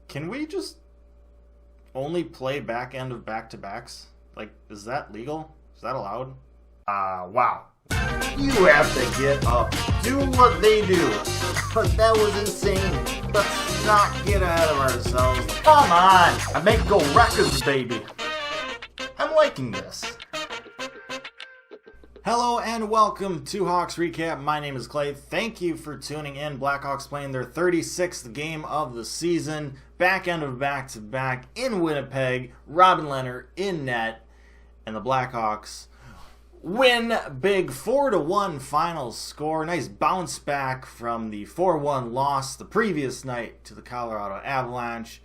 Can we just only play back end of back-to-backs? Like, is that legal? Is that allowed? Wow. You have to get up, do what they do. But that was insane. Let's not get ahead of ourselves. Come on! I make go records, baby. I'm liking this. Hello and welcome to Hawks Recap. My name is Clay. Thank you for tuning in. Blackhawks playing their 36th game of the season. Back end of back-to-back in Winnipeg. Robin Lehner in net. And the Blackhawks win big 4-1 final score. Nice bounce back from the 4-1 loss the previous night to the Colorado Avalanche.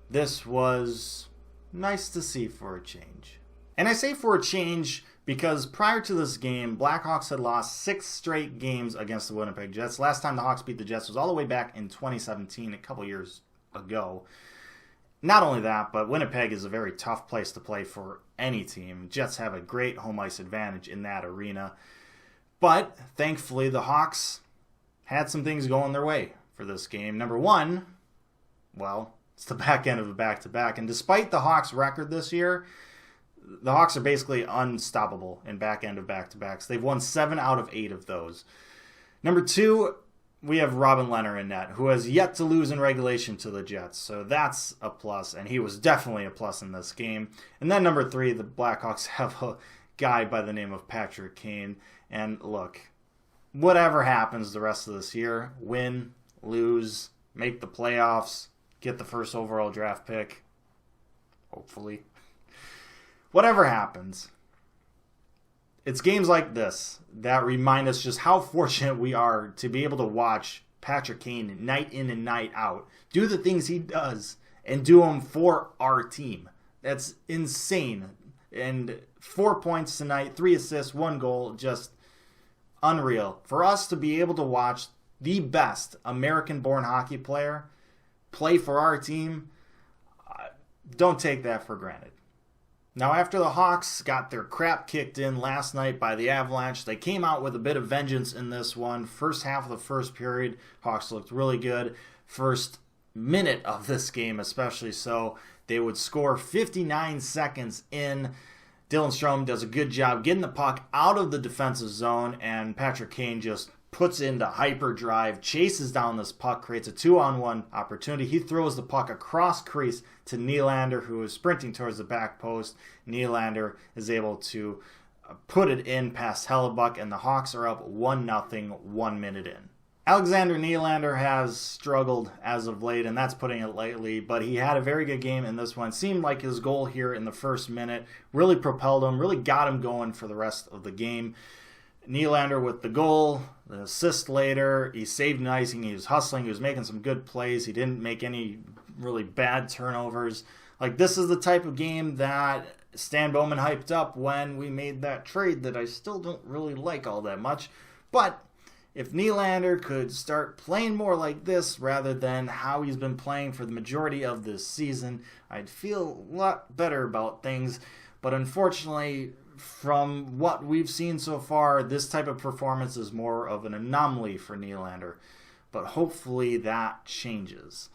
This was nice to see for a change. And I say for a change because prior to this game, Blackhawks had lost 6 straight games against the Winnipeg Jets. Last time the Hawks beat the Jets was all the way back in 2017, a couple years ago. Not only that, but Winnipeg is a very tough place to play for any team. Jets have a great home ice advantage in that arena. But thankfully, the Hawks had some things going their way for this game. Number one, well, it's the back end of a back-to-back. And despite the Hawks' record this year, the Hawks are basically unstoppable in back end of back-to-backs. They've won 7 out of 8 of those. Number two, we have Robin Lehner in net, who has yet to lose in regulation to the Jets. So that's a plus, and he was definitely a plus in this game. And then number 3, the Blackhawks have a guy by the name of Patrick Kane. And look, whatever happens the rest of this year, win, lose, make the playoffs, get the first overall draft pick, hopefully. Whatever happens, it's games like this that remind us just how fortunate we are to be able to watch Patrick Kane night in and night out do the things he does and do them for our team. That's insane. And 4 points tonight, 3 assists, 1 goal, just unreal. For us to be able to watch the best American-born hockey player play for our team, don't take that for granted. Now, after the Hawks got their crap kicked in last night by the Avalanche, they came out with a bit of vengeance in this one. First half of the first period, Hawks looked really good. First minute of this game especially so. They would score 59 seconds in. Dylan Strome does a good job getting the puck out of the defensive zone, and Patrick Kane just puts into hyperdrive, chases down this puck, creates a 2-on-1 opportunity. He throws the puck across crease to Nylander, who is sprinting towards the back post. Nylander is able to put it in past Hellebuck, and the Hawks are up 1-0, 1 minute in. Alexander Nylander has struggled as of late, and that's putting it lightly, but he had a very good game in this one. Seemed like his goal here in the first minute really propelled him, really got him going for the rest of the game. Nylander with the goal, the assist later, he saved an icing, he was hustling, he was making some good plays, he didn't make any really bad turnovers. Like, this is the type of game that Stan Bowman hyped up when we made that trade that I still don't really like all that much. But if Nylander could start playing more like this rather than how he's been playing for the majority of this season, I'd feel a lot better about things. But unfortunately, from what we've seen so far, this type of performance is more of an anomaly for Nylander. But hopefully that changes,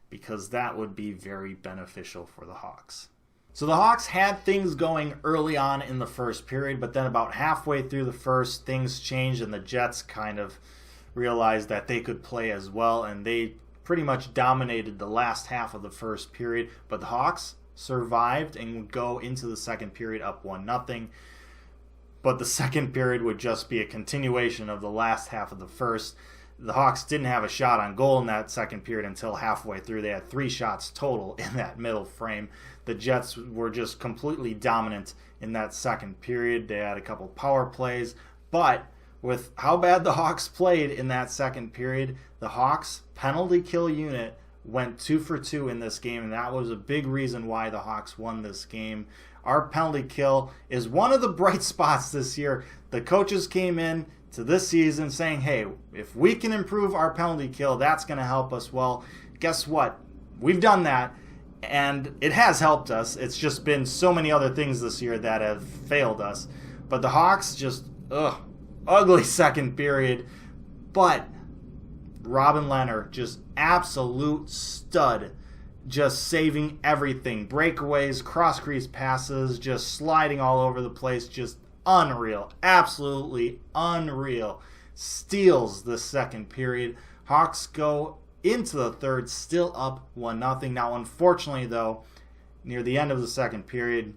because that would be very beneficial for the Hawks. So the Hawks had things going early on in the first period, but then about halfway through the first, things changed and the Jets kind of realized that they could play as well, and they pretty much dominated the last half of the first period. But the Hawks survived and would go into the second period up 1-0. But the second period would just be a continuation of the last half of the first. The Hawks didn't have a shot on goal in that second period until halfway through. They had 3 shots total in that middle frame. The Jets were just completely dominant in that second period. They had a couple power plays. But with how bad the Hawks played in that second period, the Hawks penalty kill unit went 2 for 2 in this game, and that was a big reason why the Hawks won this game. Our penalty kill is one of the bright spots this year. The coaches came in to this season saying, hey, if we can improve our penalty kill, that's going to help us. Well, guess what? We've done that, and it has helped us. It's just been so many other things this year that have failed us. But the Hawks just, ugly second period. But Robin Lehner, just absolute stud. just saving everything. Breakaways, cross-crease passes, just sliding all over the place. Just unreal. Absolutely unreal. Steals the second period. Hawks go into the third, still up 1-0. Now, unfortunately, though, near the end of the second period,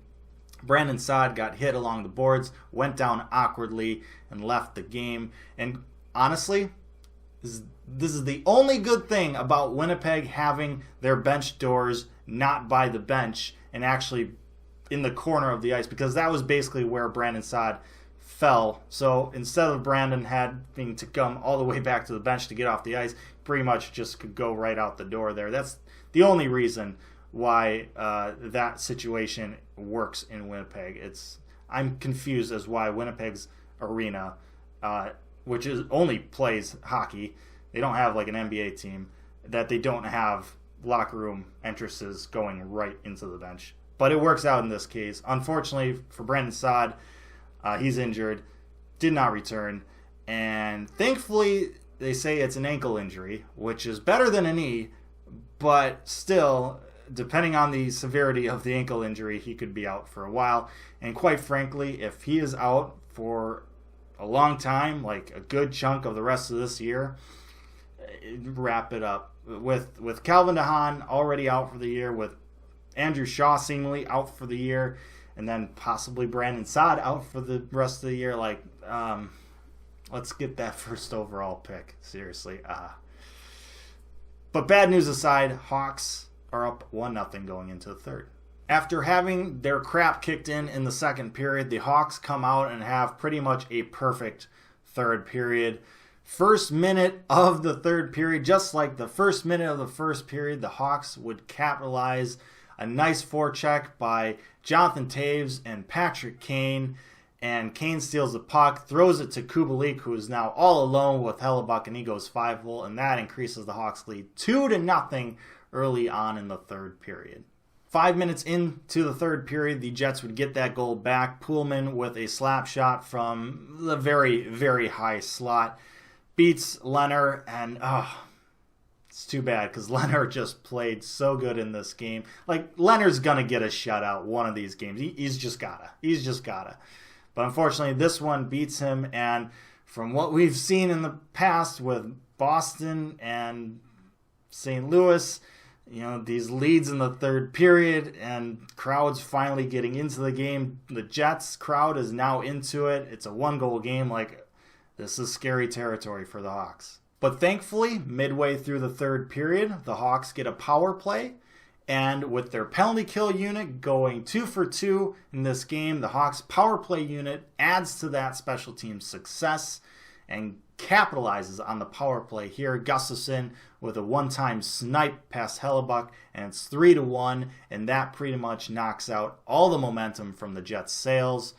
Brandon Saad got hit along the boards, went down awkwardly, and left the game. And honestly, this is the only good thing about Winnipeg having their bench doors not by the bench and actually in the corner of the ice, because that was basically where Brandon Saad fell. So instead of Brandon having to come all the way back to the bench to get off the ice, pretty much just could go right out the door there. That's the only reason why that situation works in Winnipeg. I'm confused as why Winnipeg's arena, which only plays hockey, they don't have like an NBA team, that they don't have locker room entrances going right into the bench. But it works out in this case. Unfortunately for Brandon Saad, he's injured, did not return, and thankfully they say it's an ankle injury, which is better than a knee, but still, depending on the severity of the ankle injury, he could be out for a while. And quite frankly, if he is out for a long time, like a good chunk of the rest of this year, wrap it up. With Calvin DeHaan already out for the year, with Andrew Shaw seemingly out for the year, and then possibly Brandon Saad out for the rest of the year, let's get that first overall pick. Seriously. But bad news aside, Hawks are up 1-0 going into the third. After having their crap kicked in the second period, the Hawks come out and have pretty much a perfect third period. First minute of the third period, just like the first minute of the first period, the Hawks would capitalize. A nice forecheck by Jonathan Toews and Patrick Kane. And Kane steals the puck, throws it to Kubalik, who is now all alone with Hellebuck, and he goes 5-0, and that increases the Hawks' lead 2-0 early on in the third period. 5 minutes into the third period, the Jets would get that goal back. Poolman with a slap shot from the very, very high slot beats Lehner, and it's too bad because Lehner just played so good in this game. Like, Lehner's gonna get a shutout one of these games. He's just gotta. But unfortunately, this one beats him, and from what we've seen in the past with Boston and St. Louis, these leads in the third period and crowds finally getting into the game. The Jets crowd is now into it. It's a 1-goal game. This is scary territory for the Hawks. But thankfully, midway through the third period, the Hawks get a power play. And with their penalty kill unit going 2 for 2 in this game, the Hawks power play unit adds to that special team success and capitalizes on the power play here. Gustafsson with a one-time snipe past Hellebuck, and it's 3-1, and that pretty much knocks out all the momentum from the Jets' sails.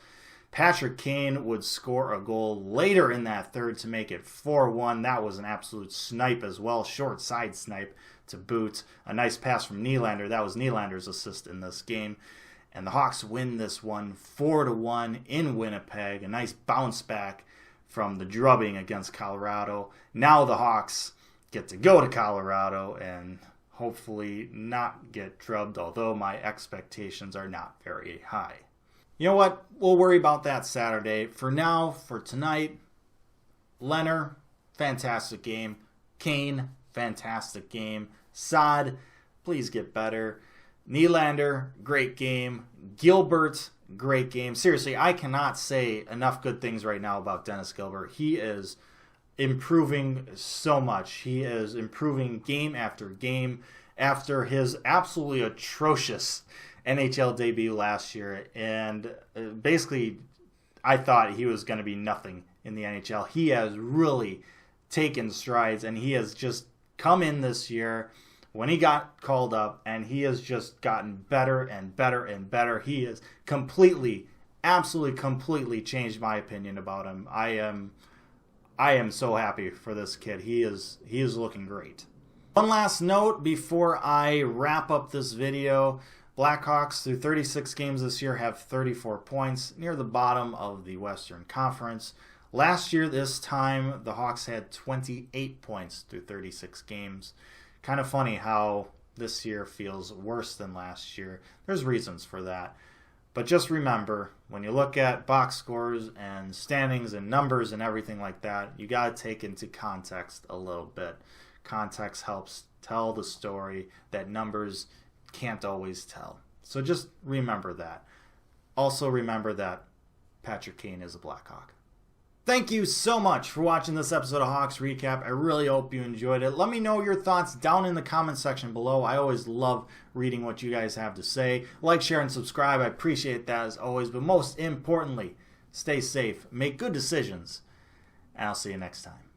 Patrick Kane would score a goal later in that third to make it 4-1. That was an absolute snipe as well, short side snipe to boot. A nice pass from Nylander. That was Nylander's assist in this game. And the Hawks win this one 4-1 in Winnipeg. A nice bounce back from the drubbing against Colorado. Now the Hawks get to go to Colorado and hopefully not get drubbed, although my expectations are not very high. You know what? We'll worry about that Saturday. For now, for tonight, Lehner, fantastic game. Kane, fantastic game. Saad, please get better. Nylander, great game. Gilbert, great game. Seriously, I cannot say enough good things right now about Dennis Gilbert. He is improving so much. He is improving game after game after his absolutely atrocious NHL debut last year. And basically, I thought he was going to be nothing in the NHL. He has really taken strides, and he has just come in this year when he got called up, and he has just gotten better and better and better. He has absolutely completely changed my opinion about him. I am so happy for this kid. He is looking great. One last note before I wrap up this video. Blackhawks through 36 games this year have 34 points, near the bottom of the Western Conference. Last year, this time, the Hawks had 28 points through 36 games. Kind of funny how this year feels worse than last year. There's reasons for that. But just remember, when you look at box scores and standings and numbers and everything like that, you got to take into context a little bit. Context helps tell the story that numbers can't always tell. So just remember that. Also remember that Patrick Kane is a Blackhawk. Thank you so much for watching this episode of Hawks Recap. I really hope you enjoyed it. Let me know your thoughts down in the comment section below. I always love reading what you guys have to say. Like, share, and subscribe. I appreciate that as always. But most importantly, stay safe, make good decisions, and I'll see you next time.